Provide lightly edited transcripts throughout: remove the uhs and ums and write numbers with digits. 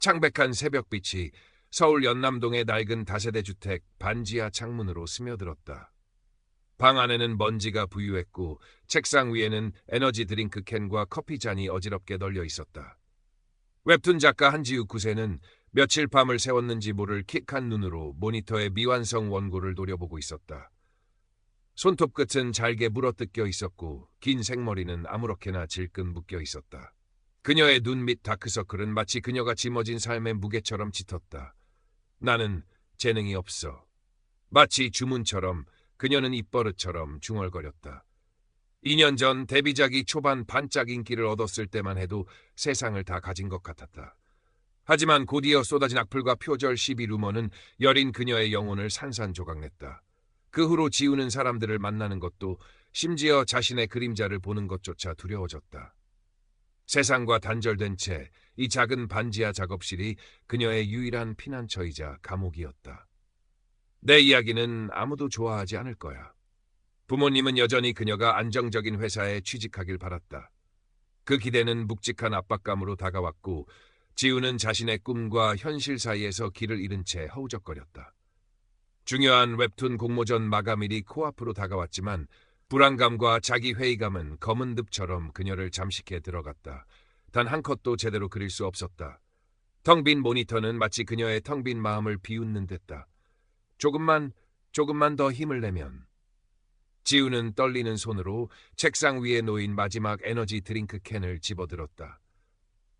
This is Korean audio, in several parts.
창백한 새벽빛이 서울 연남동의 낡은 다세대 주택 반지하 창문으로 스며들었다. 방 안에는 먼지가 부유했고 책상 위에는 에너지 드링크 캔과 커피 잔이 어지럽게 널려 있었다. 웹툰 작가 한지우 9세는 며칠 밤을 새웠는지 모를 킥한 눈으로 모니터의 미완성 원고를 노려보고 있었다. 손톱 끝은 잘게 물어뜯겨 있었고 긴 생머리는 아무렇게나 질끈 묶여 있었다. 그녀의 눈 밑 다크서클은 마치 그녀가 짊어진 삶의 무게처럼 짙었다. 나는 재능이 없어. 마치 주문처럼 그녀는 입버릇처럼 중얼거렸다. 2년 전 데뷔작이 초반 반짝 인기를 얻었을 때만 해도 세상을 다 가진 것 같았다. 하지만 곧이어 쏟아진 악플과 표절 시비 루머는 여린 그녀의 영혼을 산산조각냈다. 그 후로 지우는 사람들을 만나는 것도 심지어 자신의 그림자를 보는 것조차 두려워졌다. 세상과 단절된 채 이 작은 반지하 작업실이 그녀의 유일한 피난처이자 감옥이었다. 내 이야기는 아무도 좋아하지 않을 거야. 부모님은 여전히 그녀가 안정적인 회사에 취직하길 바랐다. 그 기대는 묵직한 압박감으로 다가왔고 지우는 자신의 꿈과 현실 사이에서 길을 잃은 채 허우적거렸다. 중요한 웹툰 공모전 마감일이 코앞으로 다가왔지만 불안감과 자기 회의감은 검은 늪처럼 그녀를 잠식해 들어갔다. 단 한 컷도 제대로 그릴 수 없었다. 텅 빈 모니터는 마치 그녀의 텅 빈 마음을 비웃는 듯다. 조금만 더 힘을 내면. 지우는 떨리는 손으로 책상 위에 놓인 마지막 에너지 드링크 캔을 집어들었다.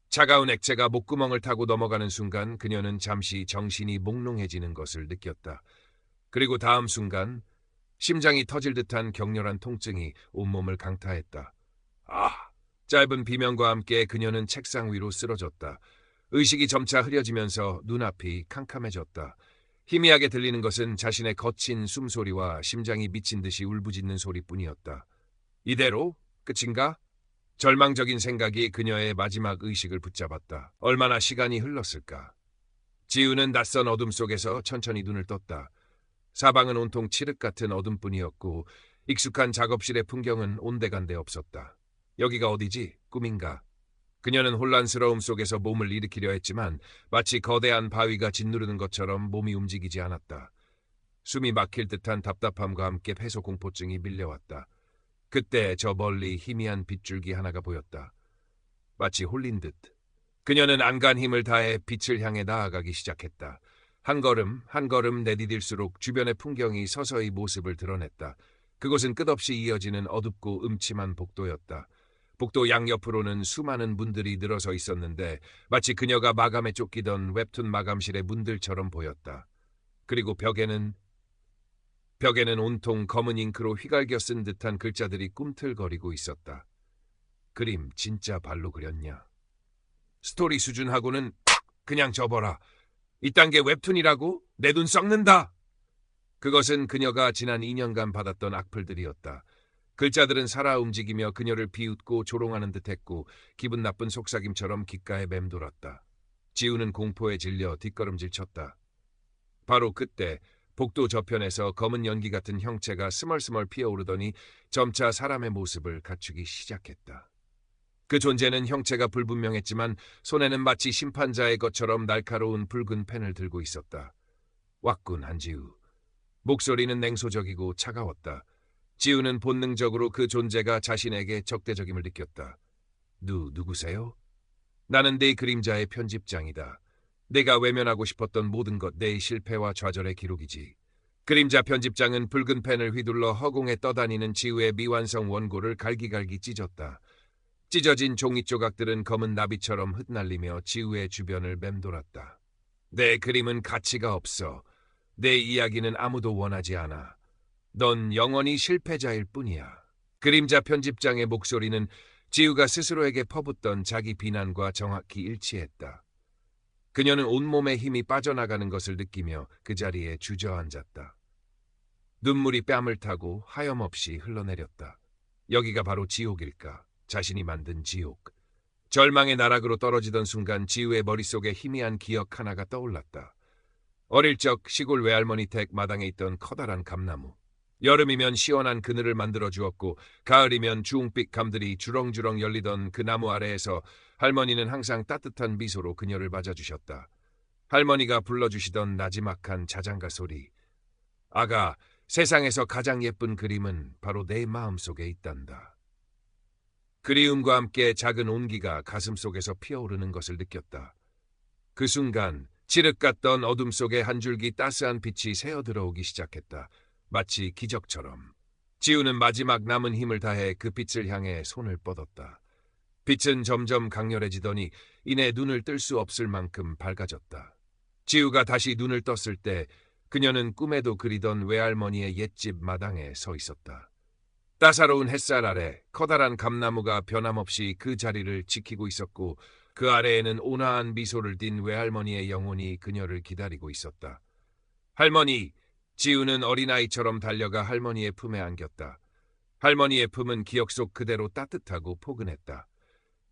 차가운 액체가 목구멍을 타고 넘어가는 순간 그녀는 잠시 정신이 몽롱해지는 것을 느꼈다. 그리고 다음 순간 심장이 터질 듯한 격렬한 통증이 온몸을 강타했다. 짧은 비명과 함께 그녀는 책상 위로 쓰러졌다. 의식이 점차 흐려지면서 눈앞이 캄캄해졌다. 희미하게 들리는 것은 자신의 거친 숨소리와 심장이 미친 듯이 울부짖는 소리뿐이었다. 이대로 끝인가? 절망적인 생각이 그녀의 마지막 의식을 붙잡았다. 얼마나 시간이 흘렀을까? 지우는 낯선 어둠 속에서 천천히 눈을 떴다. 사방은 온통 칠흑 같은 어둠뿐이었고 익숙한 작업실의 풍경은 온데간데 없었다. 여기가 어디지? 꿈인가? 그녀는 혼란스러움 속에서 몸을 일으키려 했지만 마치 거대한 바위가 짓누르는 것처럼 몸이 움직이지 않았다. 숨이 막힐 듯한 답답함과 함께 폐소공포증이 밀려왔다. 그때 저 멀리 희미한 빗줄기 하나가 보였다. 마치 홀린 듯. 그녀는 안간 힘을 다해 빛을 향해 나아가기 시작했다. 한 걸음 한 걸음 내디딜수록 주변의 풍경이 서서히 모습을 드러냈다. 그곳은 끝없이 이어지는 어둡고 음침한 복도였다. 복도 양옆으로는 수많은 문들이 늘어서 있었는데 마치 그녀가 마감에 쫓기던 웹툰 마감실의 문들처럼 보였다. 그리고 벽에는 온통 검은 잉크로 휘갈겨 쓴 듯한 글자들이 꿈틀거리고 있었다. 그림 진짜 발로 그렸냐? 스토리 수준하고는 그냥 접어라. 이딴 게 웹툰이라고? 내 눈 썩는다. 그것은 그녀가 지난 2년간 받았던 악플들이었다. 글자들은 살아 움직이며 그녀를 비웃고 조롱하는 듯했고 기분 나쁜 속삭임처럼 귓가에 맴돌았다. 지우는 공포에 질려 뒷걸음질 쳤다. 바로 그때 복도 저편에서 검은 연기 같은 형체가 스멀스멀 피어오르더니 점차 사람의 모습을 갖추기 시작했다. 그 존재는 형체가 불분명했지만 손에는 마치 심판자의 것처럼 날카로운 붉은 펜을 들고 있었다. 왔군, 한지우. 목소리는 냉소적이고 차가웠다. 지우는 본능적으로 그 존재가 자신에게 적대적임을 느꼈다. 누구세요? 나는 네 그림자의 편집장이다. 내가 외면하고 싶었던 모든 것, 내 실패와 좌절의 기록이지. 그림자 편집장은 붉은 펜을 휘둘러 허공에 떠다니는 지우의 미완성 원고를 갈기갈기 찢었다. 찢어진 종이 조각들은 검은 나비처럼 흩날리며 지우의 주변을 맴돌았다. 내 그림은 가치가 없어. 내 이야기는 아무도 원하지 않아. 넌 영원히 실패자일 뿐이야. 그림자 편집장의 목소리는 지우가 스스로에게 퍼붓던 자기 비난과 정확히 일치했다. 그녀는 온몸에 힘이 빠져나가는 것을 느끼며 그 자리에 주저앉았다. 눈물이 뺨을 타고 하염없이 흘러내렸다. 여기가 바로 지옥일까? 자신이 만든 지옥. 절망의 나락으로 떨어지던 순간 지우의 머릿속에 희미한 기억 하나가 떠올랐다. 어릴 적 시골 외할머니 댁 마당에 있던 커다란 감나무. 여름이면 시원한 그늘을 만들어 주었고 가을이면 주홍빛 감들이 주렁주렁 열리던 그 나무 아래에서 할머니는 항상 따뜻한 미소로 그녀를 맞아주셨다. 할머니가 불러주시던 나지막한 자장가 소리. 아가, 세상에서 가장 예쁜 그림은 바로 내 마음속에 있단다. 그리움과 함께 작은 온기가 가슴속에서 피어오르는 것을 느꼈다. 그 순간 칠흑 같던 어둠 속에 한 줄기 따스한 빛이 새어 들어오기 시작했다. 마치 기적처럼. 지우는 마지막 남은 힘을 다해 그 빛을 향해 손을 뻗었다. 빛은 점점 강렬해지더니 이내 눈을 뜰 수 없을 만큼 밝아졌다. 지우가 다시 눈을 떴을 때 그녀는 꿈에도 그리던 외할머니의 옛집 마당에 서 있었다. 따사로운 햇살 아래 커다란 감나무가 변함없이 그 자리를 지키고 있었고 그 아래에는 온화한 미소를 띤 외할머니의 영혼이 그녀를 기다리고 있었다. 할머니! 지우는 어린아이처럼 달려가 할머니의 품에 안겼다. 할머니의 품은 기억 속 그대로 따뜻하고 포근했다.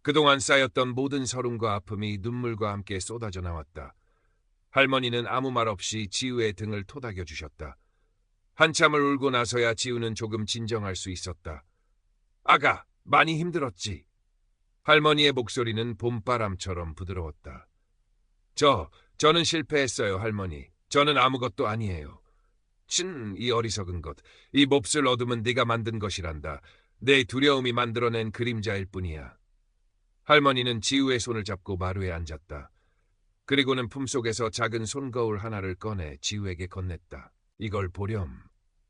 그동안 쌓였던 모든 서름과 아픔이 눈물과 함께 쏟아져 나왔다. 할머니는 아무 말 없이 지우의 등을 토닥여 주셨다. 한참을 울고 나서야 지우는 조금 진정할 수 있었다. 아가, 많이 힘들었지? 할머니의 목소리는 봄바람처럼 부드러웠다. 저는 실패했어요, 할머니. 저는 아무것도 아니에요. 이 어리석은 것. 이 몹쓸 어둠은 네가 만든 것이란다. 내 두려움이 만들어낸 그림자일 뿐이야. 할머니는 지우의 손을 잡고 마루에 앉았다. 그리고는 품속에서 작은 손거울 하나를 꺼내 지우에게 건넸다. 이걸 보렴.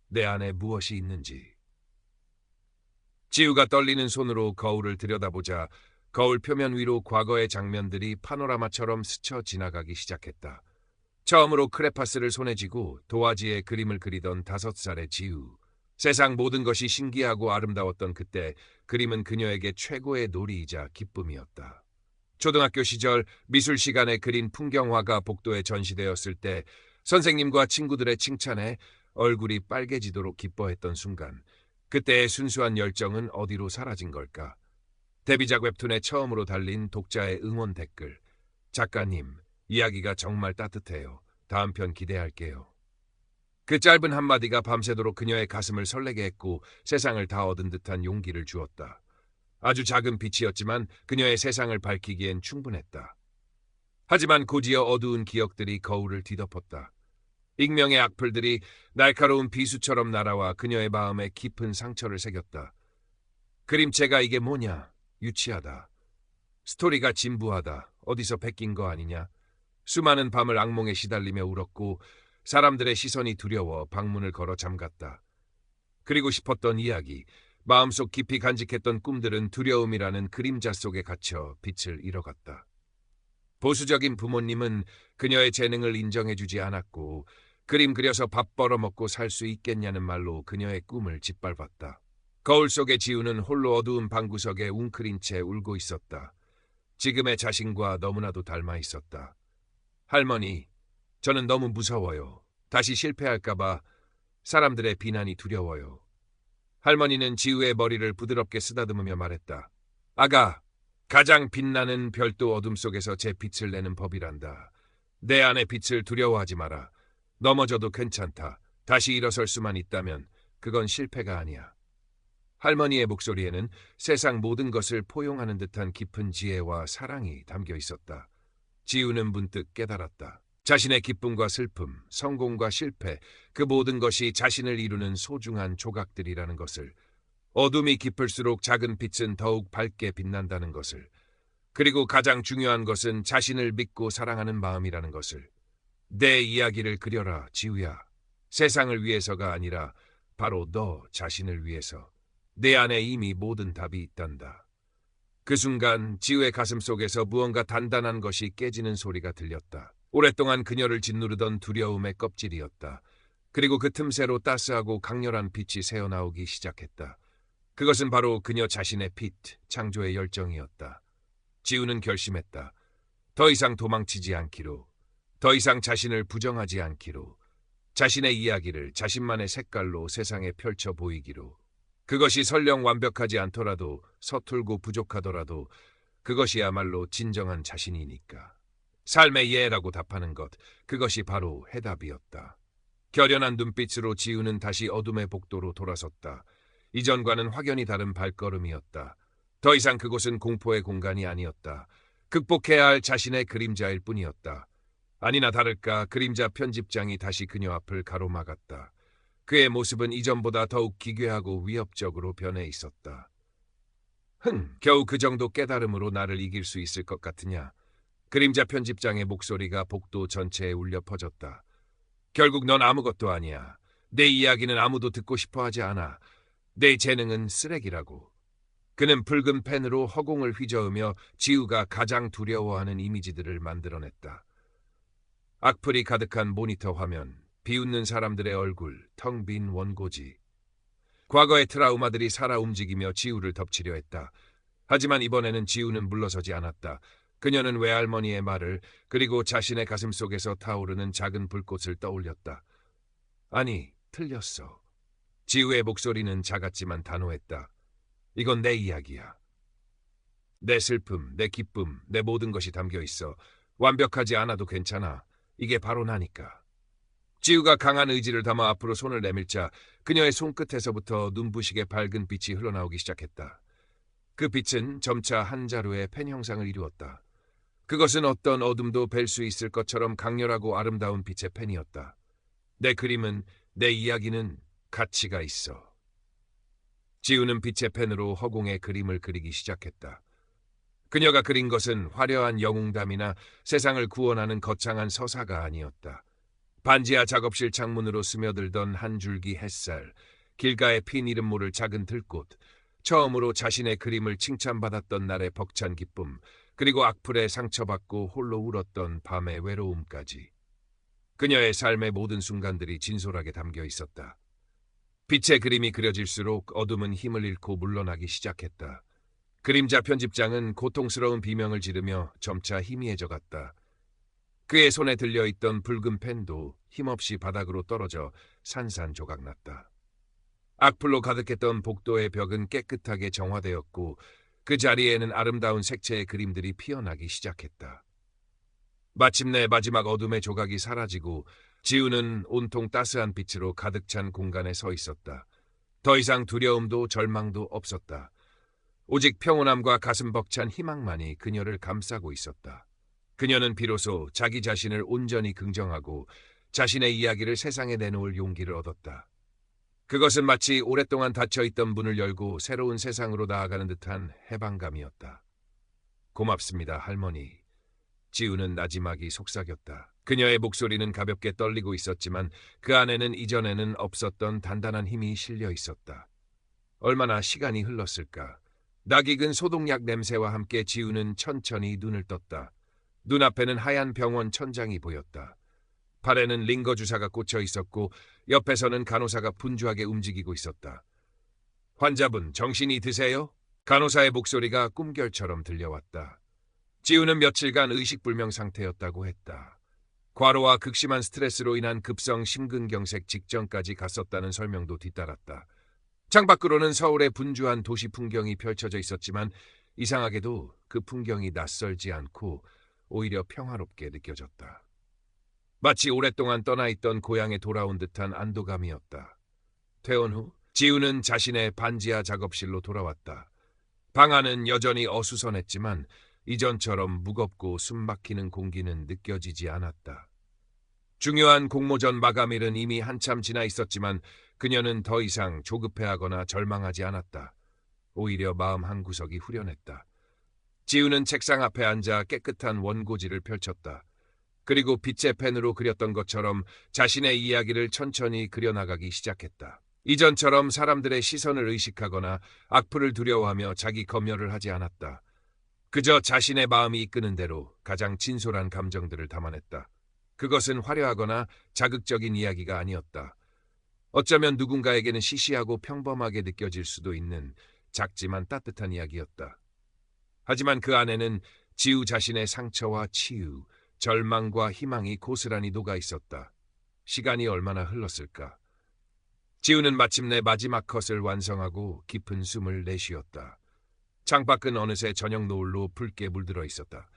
내 안에 무엇이 있는지. 지우가 떨리는 손으로 거울을 들여다보자 거울 표면 위로 과거의 장면들이 파노라마처럼 스쳐 지나가기 시작했다. 처음으로 크레파스를 손에 쥐고 도화지에 그림을 그리던 5살의 지우. 세상 모든 것이 신기하고 아름다웠던 그때 그림은 그녀에게 최고의 놀이이자 기쁨이었다. 초등학교 시절 미술 시간에 그린 풍경화가 복도에 전시되었을 때 선생님과 친구들의 칭찬에 얼굴이 빨개지도록 기뻐했던 순간, 그때의 순수한 열정은 어디로 사라진 걸까? 데뷔작 웹툰에 처음으로 달린 독자의 응원 댓글. 작가님, 이야기가 정말 따뜻해요. 다음 편 기대할게요. 그 짧은 한마디가 밤새도록 그녀의 가슴을 설레게 했고 세상을 다 얻은 듯한 용기를 주었다. 아주 작은 빛이었지만 그녀의 세상을 밝히기엔 충분했다. 하지만 곧이어 어두운 기억들이 거울을 뒤덮었다. 익명의 악플들이 날카로운 비수처럼 날아와 그녀의 마음에 깊은 상처를 새겼다. 그림체가 이게 뭐냐? 유치하다. 스토리가 진부하다. 어디서 베낀 거 아니냐? 수많은 밤을 악몽에 시달리며 울었고 사람들의 시선이 두려워 방문을 걸어 잠갔다. 그리고 싶었던 이야기, 마음속 깊이 간직했던 꿈들은 두려움이라는 그림자 속에 갇혀 빛을 잃어갔다. 보수적인 부모님은 그녀의 재능을 인정해주지 않았고 그림 그려서 밥 벌어먹고 살 수 있겠냐는 말로 그녀의 꿈을 짓밟았다. 거울 속에 지우는 홀로 어두운 방구석에 웅크린 채 울고 있었다. 지금의 자신과 너무나도 닮아 있었다. 할머니, 저는 너무 무서워요. 다시 실패할까봐 사람들의 비난이 두려워요. 할머니는 지우의 머리를 부드럽게 쓰다듬으며 말했다. 아가, 가장 빛나는 별도 어둠 속에서 제 빛을 내는 법이란다. 내 안의 빛을 두려워하지 마라. 넘어져도 괜찮다. 다시 일어설 수만 있다면 그건 실패가 아니야. 할머니의 목소리에는 세상 모든 것을 포용하는 듯한 깊은 지혜와 사랑이 담겨 있었다. 지우는 문득 깨달았다. 자신의 기쁨과 슬픔, 성공과 실패, 그 모든 것이 자신을 이루는 소중한 조각들이라는 것을, 어둠이 깊을수록 작은 빛은 더욱 밝게 빛난다는 것을, 그리고 가장 중요한 것은 자신을 믿고 사랑하는 마음이라는 것을. 내 이야기를 그려라, 지우야. 세상을 위해서가 아니라 바로 너 자신을 위해서. 내 안에 이미 모든 답이 있단다. 그 순간 지우의 가슴 속에서 무언가 단단한 것이 깨지는 소리가 들렸다. 오랫동안 그녀를 짓누르던 두려움의 껍질이었다. 그리고 그 틈새로 따스하고 강렬한 빛이 새어나오기 시작했다. 그것은 바로 그녀 자신의 빛, 창조의 열정이었다. 지우는 결심했다. 더 이상 도망치지 않기로, 더 이상 자신을 부정하지 않기로, 자신의 이야기를 자신만의 색깔로 세상에 펼쳐 보이기로. 그것이 설령 완벽하지 않더라도, 서툴고 부족하더라도 그것이야말로 진정한 자신이니까. 삶의 예라고 답하는 것, 그것이 바로 해답이었다. 결연한 눈빛으로 지우는 다시 어둠의 복도로 돌아섰다. 이전과는 확연히 다른 발걸음이었다. 더 이상 그곳은 공포의 공간이 아니었다. 극복해야 할 자신의 그림자일 뿐이었다. 아니나 다를까 그림자 편집장이 다시 그녀 앞을 가로막았다. 그의 모습은 이전보다 더욱 기괴하고 위협적으로 변해 있었다. 겨우 그 정도 깨달음으로 나를 이길 수 있을 것 같으냐? 그림자 편집장의 목소리가 복도 전체에 울려 퍼졌다. 결국 넌 아무것도 아니야. 내 이야기는 아무도 듣고 싶어 하지 않아. 내 재능은 쓰레기라고. 그는 붉은 펜으로 허공을 휘저으며 지우가 가장 두려워하는 이미지들을 만들어냈다. 악플이 가득한 모니터 화면, 비웃는 사람들의 얼굴, 텅 빈 원고지. 과거의 트라우마들이 살아 움직이며 지우를 덮치려 했다. 하지만 이번에는 지우는 물러서지 않았다. 그녀는 외할머니의 말을 그리고 자신의 가슴 속에서 타오르는 작은 불꽃을 떠올렸다. 아니, 틀렸어. 지우의 목소리는 작았지만 단호했다. 이건 내 이야기야. 내 슬픔, 내 기쁨, 내 모든 것이 담겨 있어. 완벽하지 않아도 괜찮아. 이게 바로 나니까. 지우가 강한 의지를 담아 앞으로 손을 내밀자 그녀의 손끝에서부터 눈부시게 밝은 빛이 흘러나오기 시작했다. 그 빛은 점차 한 자루의 펜 형상을 이루었다. 그것은 어떤 어둠도 뵐 수 있을 것처럼 강렬하고 아름다운 빛의 펜이었다. 내 그림은, 내 이야기는 가치가 있어. 지우는 빛의 펜으로 허공에 그림을 그리기 시작했다. 그녀가 그린 것은 화려한 영웅담이나 세상을 구원하는 거창한 서사가 아니었다. 반지하 작업실 창문으로 스며들던 한 줄기 햇살, 길가에 핀 이름 모를 작은 들꽃, 처음으로 자신의 그림을 칭찬받았던 날의 벅찬 기쁨, 그리고 악플에 상처받고 홀로 울었던 밤의 외로움까지. 그녀의 삶의 모든 순간들이 진솔하게 담겨 있었다. 빛의 그림이 그려질수록 어둠은 힘을 잃고 물러나기 시작했다. 그림자 편집장은 고통스러운 비명을 지르며 점차 희미해져 갔다. 그의 손에 들려있던 붉은 펜도 힘없이 바닥으로 떨어져 산산조각났다. 악플로 가득했던 복도의 벽은 깨끗하게 정화되었고 그 자리에는 아름다운 색채의 그림들이 피어나기 시작했다. 마침내 마지막 어둠의 조각이 사라지고 지우는 온통 따스한 빛으로 가득 찬 공간에 서 있었다. 더 이상 두려움도 절망도 없었다. 오직 평온함과 가슴 벅찬 희망만이 그녀를 감싸고 있었다. 그녀는 비로소 자기 자신을 온전히 긍정하고 자신의 이야기를 세상에 내놓을 용기를 얻었다. 그것은 마치 오랫동안 닫혀있던 문을 열고 새로운 세상으로 나아가는 듯한 해방감이었다. 고맙습니다, 할머니. 지우는 나지막이 속삭였다. 그녀의 목소리는 가볍게 떨리고 있었지만 그 안에는 이전에는 없었던 단단한 힘이 실려 있었다. 얼마나 시간이 흘렀을까. 낯익은 소독약 냄새와 함께 지우는 천천히 눈을 떴다. 눈앞에는 하얀 병원 천장이 보였다. 팔에는 링거 주사가 꽂혀 있었고 옆에서는 간호사가 분주하게 움직이고 있었다. 환자분, 정신이 드세요? 간호사의 목소리가 꿈결처럼 들려왔다. 지우는 며칠간 의식불명 상태였다고 했다. 과로와 극심한 스트레스로 인한 급성 심근경색 직전까지 갔었다는 설명도 뒤따랐다. 창밖으로는 서울의 분주한 도시 풍경이 펼쳐져 있었지만 이상하게도 그 풍경이 낯설지 않고 오히려 평화롭게 느껴졌다. 마치 오랫동안 떠나있던 고향에 돌아온 듯한 안도감이었다. 퇴원 후 지우는 자신의 반지하 작업실로 돌아왔다. 방 안은 여전히 어수선했지만 이전처럼 무겁고 숨막히는 공기는 느껴지지 않았다. 중요한 공모전 마감일은 이미 한참 지나 있었지만 그녀는 더 이상 조급해하거나 절망하지 않았다. 오히려 마음 한구석이 후련했다. 지우는 책상 앞에 앉아 깨끗한 원고지를 펼쳤다. 그리고 빛의 펜으로 그렸던 것처럼 자신의 이야기를 천천히 그려나가기 시작했다. 이전처럼 사람들의 시선을 의식하거나 악플을 두려워하며 자기 검열을 하지 않았다. 그저 자신의 마음이 이끄는 대로 가장 진솔한 감정들을 담아냈다. 그것은 화려하거나 자극적인 이야기가 아니었다. 어쩌면 누군가에게는 시시하고 평범하게 느껴질 수도 있는 작지만 따뜻한 이야기였다. 하지만 그 안에는 지우 자신의 상처와 치유, 절망과 희망이 고스란히 녹아 있었다. 시간이 얼마나 흘렀을까? 지우는 마침내 마지막 컷을 완성하고 깊은 숨을 내쉬었다. 창밖은 어느새 저녁 노을로 붉게 물들어 있었다.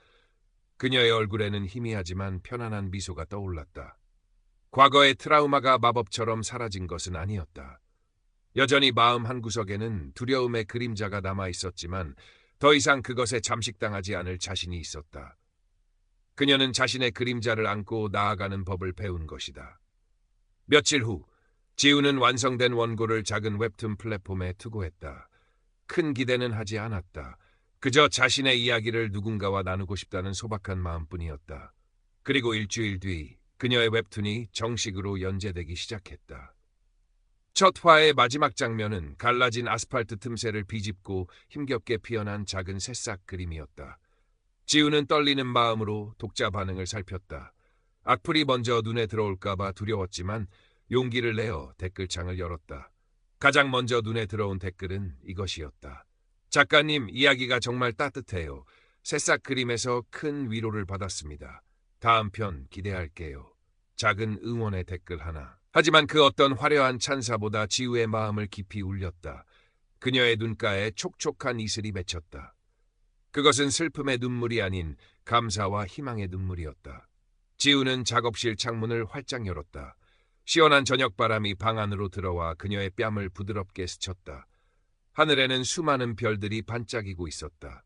그녀의 얼굴에는 희미하지만 편안한 미소가 떠올랐다. 과거의 트라우마가 마법처럼 사라진 것은 아니었다. 여전히 마음 한구석에는 두려움의 그림자가 남아 있었지만 더 이상 그것에 잠식당하지 않을 자신이 있었다. 그녀는 자신의 그림자를 안고 나아가는 법을 배운 것이다. 며칠 후, 지우는 완성된 원고를 작은 웹툰 플랫폼에 투고했다. 큰 기대는 하지 않았다. 그저 자신의 이야기를 누군가와 나누고 싶다는 소박한 마음뿐이었다. 그리고 일주일 뒤, 그녀의 웹툰이 정식으로 연재되기 시작했다. 첫 화의 마지막 장면은 갈라진 아스팔트 틈새를 비집고 힘겹게 피어난 작은 새싹 그림이었다. 지우는 떨리는 마음으로 독자 반응을 살폈다. 악플이 먼저 눈에 들어올까봐 두려웠지만 용기를 내어 댓글창을 열었다. 가장 먼저 눈에 들어온 댓글은 이것이었다. 작가님, 이야기가 정말 따뜻해요. 새싹 그림에서 큰 위로를 받았습니다. 다음 편 기대할게요. 작은 응원의 댓글 하나. 하지만 그 어떤 화려한 찬사보다 지우의 마음을 깊이 울렸다. 그녀의 눈가에 촉촉한 이슬이 맺혔다. 그것은 슬픔의 눈물이 아닌 감사와 희망의 눈물이었다. 지우는 작업실 창문을 활짝 열었다. 시원한 저녁바람이 방 안으로 들어와 그녀의 뺨을 부드럽게 스쳤다. 하늘에는 수많은 별들이 반짝이고 있었다.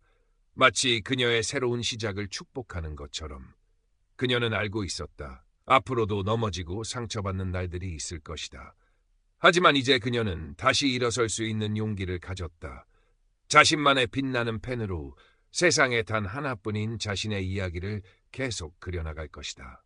마치 그녀의 새로운 시작을 축복하는 것처럼. 그녀는 알고 있었다. 앞으로도 넘어지고 상처받는 날들이 있을 것이다. 하지만 이제 그녀는 다시 일어설 수 있는 용기를 가졌다. 자신만의 빛나는 펜으로 세상에 단 하나뿐인 자신의 이야기를 계속 그려나갈 것이다.